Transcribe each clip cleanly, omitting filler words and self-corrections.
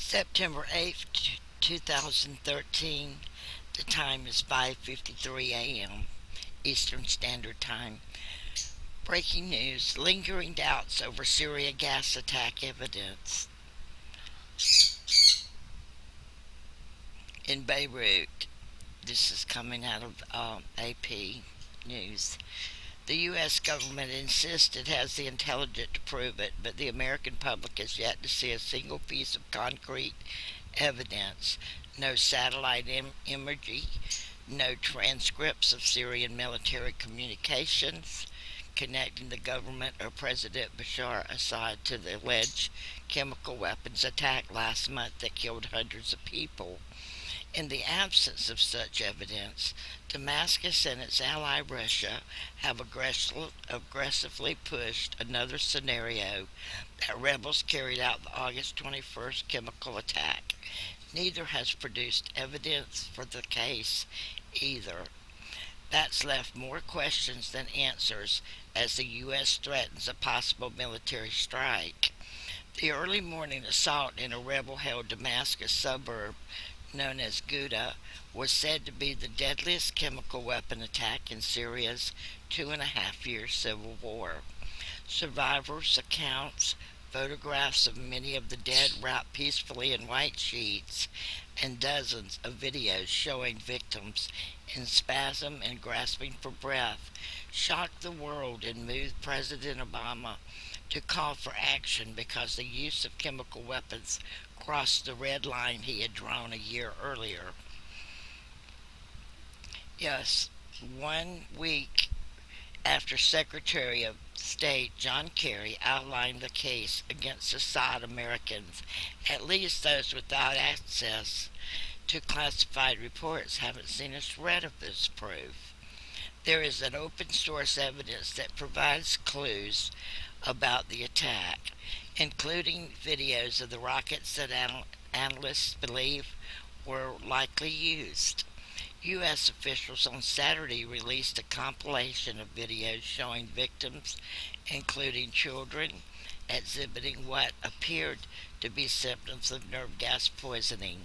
September 8th, 2013. The time is 5:53 a.m. Eastern Standard Time. Breaking news: lingering doubts over Syria gas attack evidence in Beirut. This is coming out of AP News. The U.S. government insists it has the intelligence to prove it, but the American public has yet to see a single piece of concrete evidence. No satellite imagery, no transcripts of Syrian military communications connecting the government or President Bashar Assad to the alleged chemical weapons attack last month that killed hundreds of people. In the absence of such evidence, Damascus and its ally Russia have aggressively pushed another scenario that rebels carried out the August 21st chemical attack. Neither has produced evidence for the case either. That's left more questions than answers as the U.S. threatens a possible military strike. The early morning assault in a rebel held Damascus suburb known as Ghouta was said to be the deadliest chemical weapon attack in Syria's 2.5 year civil war. Survivors' accounts, photographs of many of the dead wrapped peacefully in white sheets, and dozens of videos showing victims in spasm and grasping for breath shocked the world and moved President Obama to call for action because the use of chemical weapons crossed the red line he had drawn a year earlier. Yes, 1 week after Secretary of State John Kerry outlined the case against Assad, Americans, at least those without access to classified reports, haven't seen a shred of this proof. There is an open source evidence that provides clues about the attack, including videos of the rockets that analysts believe were likely used. U.S. officials on Saturday released a compilation of videos showing victims, including children, exhibiting what appeared to be symptoms of nerve gas poisoning.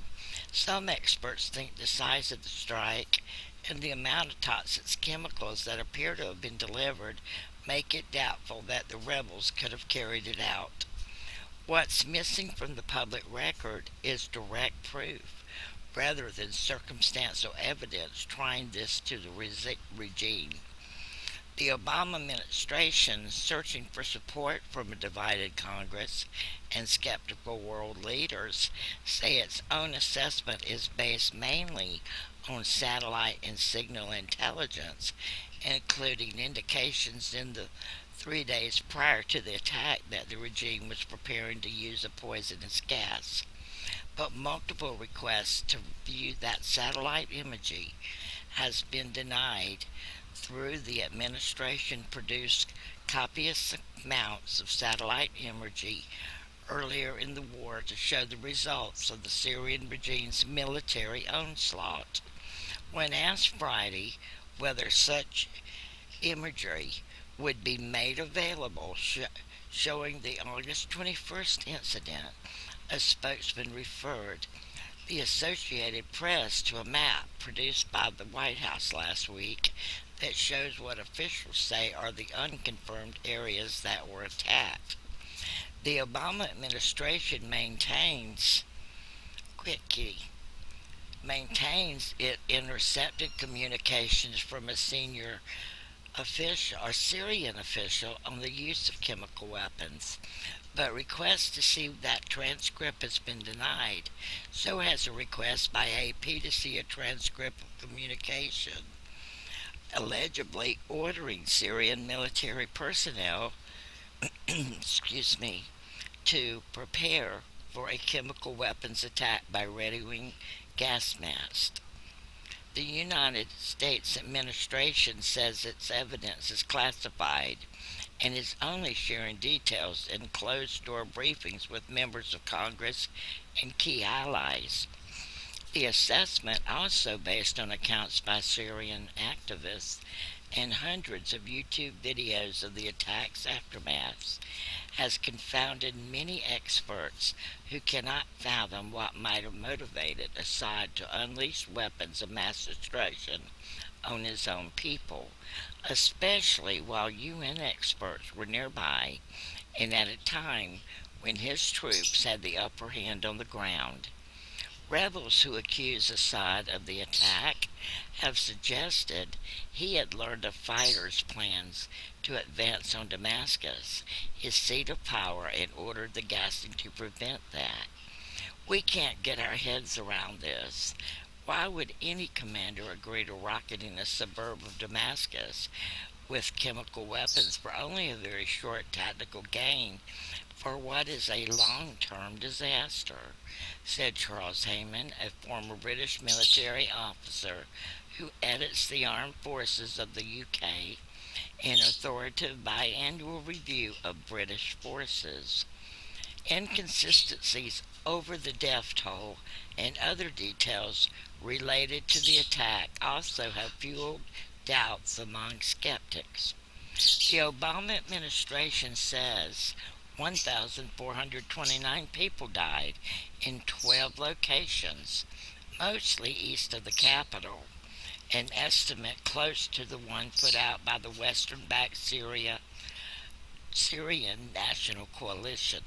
Some experts think the size of the strike and the amount of toxic chemicals that appear to have been delivered make it doubtful that the rebels could have carried it out. What's missing from the public record is direct proof, rather than circumstantial evidence trying this to the regime. The Obama administration, searching for support from a divided Congress and skeptical world leaders, say its own assessment is based mainly on satellite and signal intelligence, including indications in the 3 days prior to the attack that the regime was preparing to use a poisonous gas. But multiple requests to view that satellite imagery has been denied through the administration produced copious amounts of satellite imagery earlier in the war to show the results of the Syrian regime's military onslaught. When asked Friday whether such imagery would be made available showing the August 21st incident, a spokesman referred the Associated Press to a map produced by the White House last week that shows what officials say are the unconfirmed areas that were attacked. The Obama administration quickly maintains it intercepted communications from a senior official or Syrian official on the use of chemical weapons, but requests to see that transcript has been denied. So has a request by AP to see a transcript of communication, allegedly ordering Syrian military personnel, excuse me, to prepare for a chemical weapons attack by readying gas masks. The United States administration says its evidence is classified and is only sharing details in closed door briefings with members of Congress and key allies. The assessment, also based on accounts by Syrian activists, and hundreds of YouTube videos of the attack's aftermath has confounded many experts who cannot fathom what might have motivated Assad to unleash weapons of mass destruction on his own people, especially while UN experts were nearby and at a time when his troops had the upper hand on the ground. Rebels who accuse Assad of the attack have suggested he had learned of fighters' plans to advance on Damascus, his seat of power, and ordered the gassing to prevent that. We can't get our heads around this. Why would any commander agree to rocketing a suburb of Damascus with chemical weapons for only a very short tactical gain for what is a long term disaster? Said Charles Hayman, a former British military officer who edits the Armed Forces of the UK, an authoritative biannual review of British forces. Inconsistencies over the death toll and other details related to the attack also have fueled doubts among skeptics. The Obama administration says 1,429 people died in 12 locations, mostly east of the capital, an estimate close to the one put out by the Western backed Syrian National Coalition.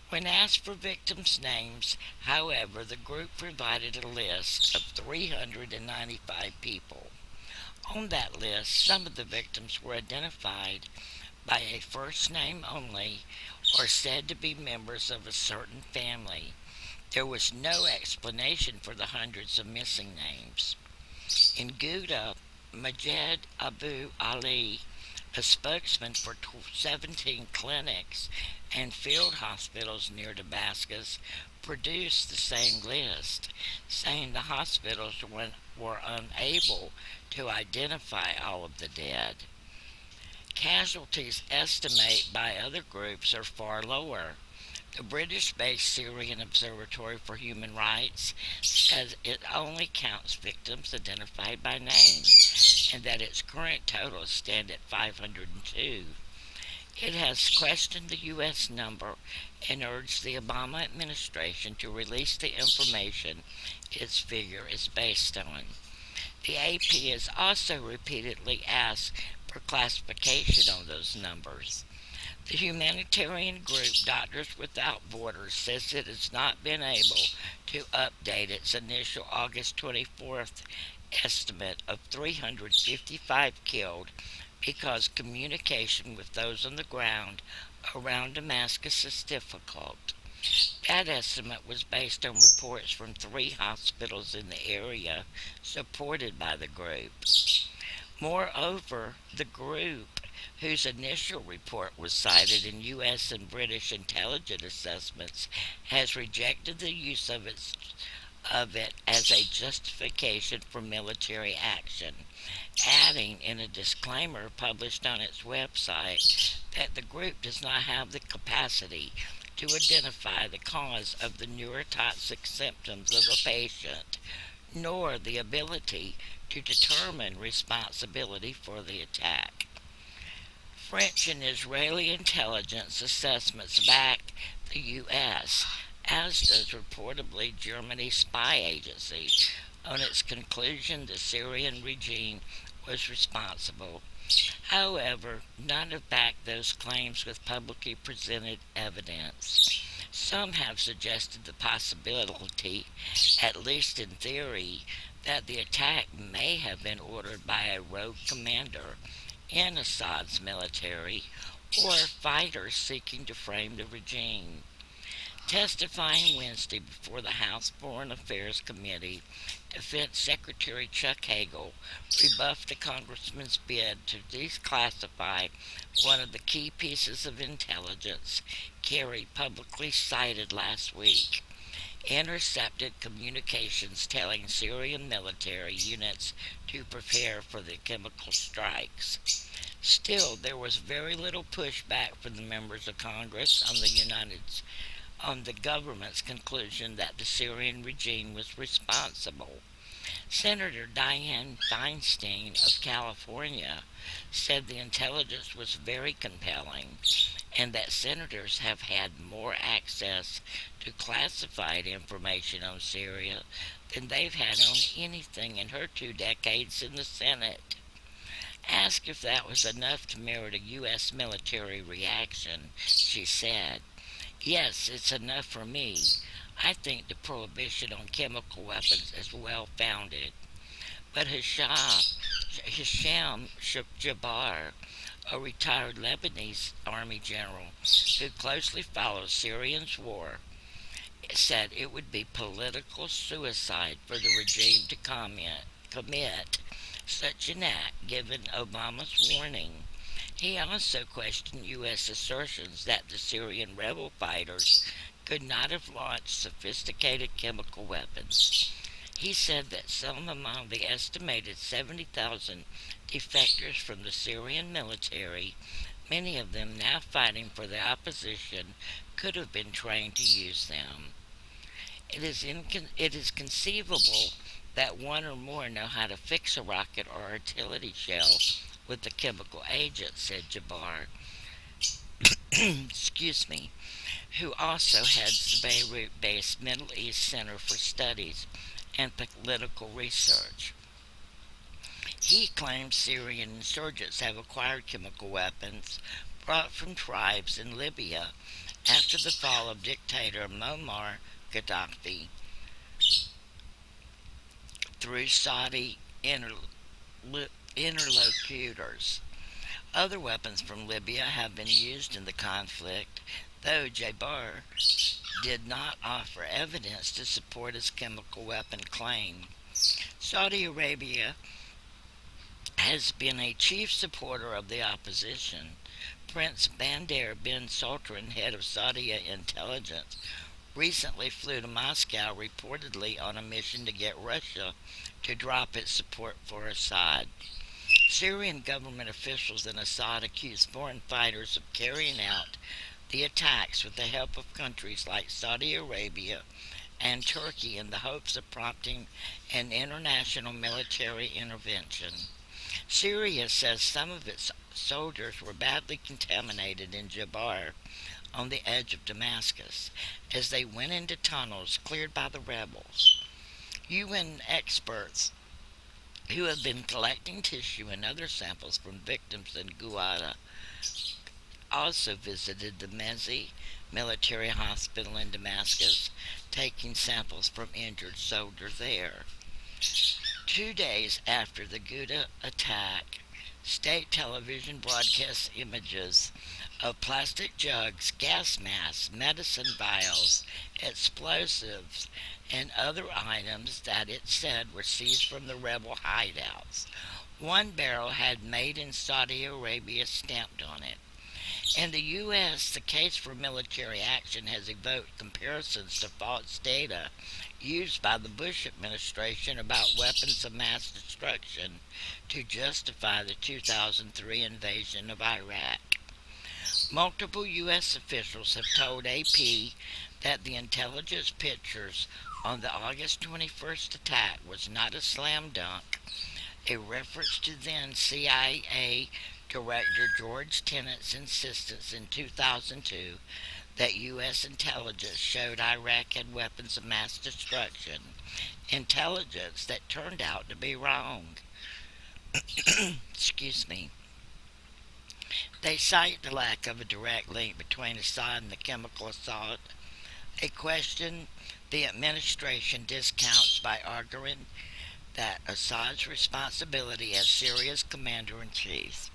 When asked for victims' names, however, the group provided a list of 395 people. On that list, some of the victims were identified by a first name only or said to be members of a certain family. There was no explanation for the hundreds of missing names. In Ghouta, Majed Abu Ali, a spokesman for 17 clinics and field hospitals near Damascus, produced the same list, saying the hospitals were unable to identify all of the dead. Casualties estimated by other groups are far lower. The British based Syrian Observatory for Human Rights says it only counts victims identified by name and that its current totals stand at 502. It has questioned the U.S. number and urged the Obama administration to release the information its figure is based on. The AP has also repeatedly asked for classification on those numbers. The humanitarian group Doctors Without Borders says it has not been able to update its initial August 24th estimate of 355 killed because communication with those on the ground around Damascus is difficult. That estimate was based on reports from 3 hospitals in the area supported by the group. Moreover, the group, whose initial report was cited in U.S. and British intelligence assessments, has rejected the use of it as a justification for military action, adding in a disclaimer published on its website that the group does not have the capacity to identify the cause of the neurotoxic symptoms of a patient, nor the ability to determine responsibility for the attack. French and Israeli intelligence assessments back the U.S., as does reportedly Germany's spy agency, on its conclusion the Syrian regime was responsible. However, none have backed those claims with publicly presented evidence. Some have suggested the possibility, at least in theory, that the attack may have been ordered by a rogue commander in Assad's military or fighters seeking to frame the regime. Testifying Wednesday before the House Foreign Affairs Committee, Defense Secretary Chuck Hagel rebuffed a congressman's bid to declassify one of the key pieces of intelligence Kerry publicly cited last week. Intercepted communications telling Syrian military units to prepare for the chemical strikes. Still, there was very little pushback from the members of Congress on the government's conclusion that the Syrian regime was responsible. Senator Dianne Feinstein of California said the intelligence was very compelling and that senators have had more access to classified information on Syria than they've had on anything in her 2 decades in the Senate. Asked if that was enough to merit a U.S. military reaction, she said, "Yes, it's enough for me. I think the prohibition on chemical weapons is well founded." But Hisham Jabbar, a retired Lebanese army general who closely follows Syria's war, said it would be political suicide for the regime to commit such an act given Obama's warning. He also questioned U.S. assertions that the Syrian rebel fighters could not have launched sophisticated chemical weapons. He said that some among the estimated 70,000 defectors from the Syrian military, many of them now fighting for the opposition, could have been trained to use them. It is conceivable that one or more know how to fix a rocket or artillery shell with the chemical agent, said Jabbar, excuse me, who also heads the Beirut based Middle East Center for Studies and Political Research. He claims Syrian insurgents have acquired chemical weapons brought from tribes in Libya after the fall of dictator Muammar Gaddafi through Saudi interlocutors. Other weapons from Libya have been used in the conflict, though Jabbar did not offer evidence to support his chemical weapon claim. Saudi Arabia has been a chief supporter of the opposition. Prince Bandar bin Sultan, head of Saudi intelligence, recently flew to Moscow reportedly on a mission to get Russia to drop its support for Assad. Syrian government officials in Assad accuse foreign fighters of carrying out the attacks with the help of countries like Saudi Arabia and Turkey in the hopes of prompting an international military intervention. Syria says some of its soldiers were badly contaminated in Jabbar on the edge of Damascus as they went into tunnels cleared by the rebels. UN experts who have been collecting tissue and other samples from victims in Guada also visited the Mezi military hospital in Damascus, taking samples from injured soldiers there. 2 days after the Ghouta attack, state television broadcast images of plastic jugs, gas masks, medicine vials, explosives, and other items that it said were seized from the rebel hideouts. One barrel had "Made in Saudi Arabia" stamped on it. In the U.S., the case for military action has evoked comparisons to false data used by the Bush administration about weapons of mass destruction to justify the 2003 invasion of Iraq. Multiple U.S. officials have told AP that the intelligence pictures on the August 21st attack was not a slam dunk, a reference to then CIA Director George Tenet's insistence in 2002 that U.S. intelligence showed Iraq had weapons of mass destruction, intelligence that turned out to be wrong. Excuse me. They cite the lack of a direct link between Assad and the chemical assault, a question the administration discounts by arguing that Assad's responsibility as Syria's commander in chief.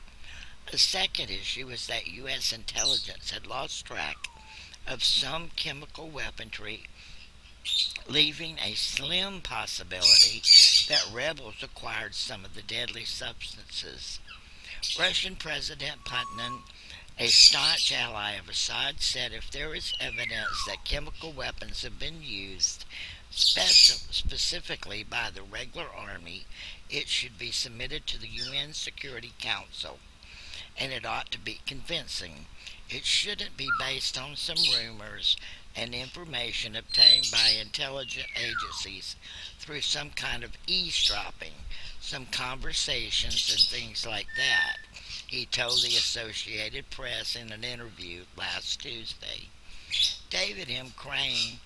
The second issue is that U.S. intelligence had lost track of some chemical weaponry, leaving a slim possibility that rebels acquired some of the deadly substances. Russian President Putin, a staunch ally of Assad, said if there is evidence that chemical weapons have been used, specifically by the regular army, it should be submitted to the UN Security Council, and it ought to be convincing. It shouldn't be based on some rumors and information obtained by intelligence agencies through some kind of eavesdropping, some conversations and things like that, he told the Associated Press in an interview last Tuesday. David M. Crane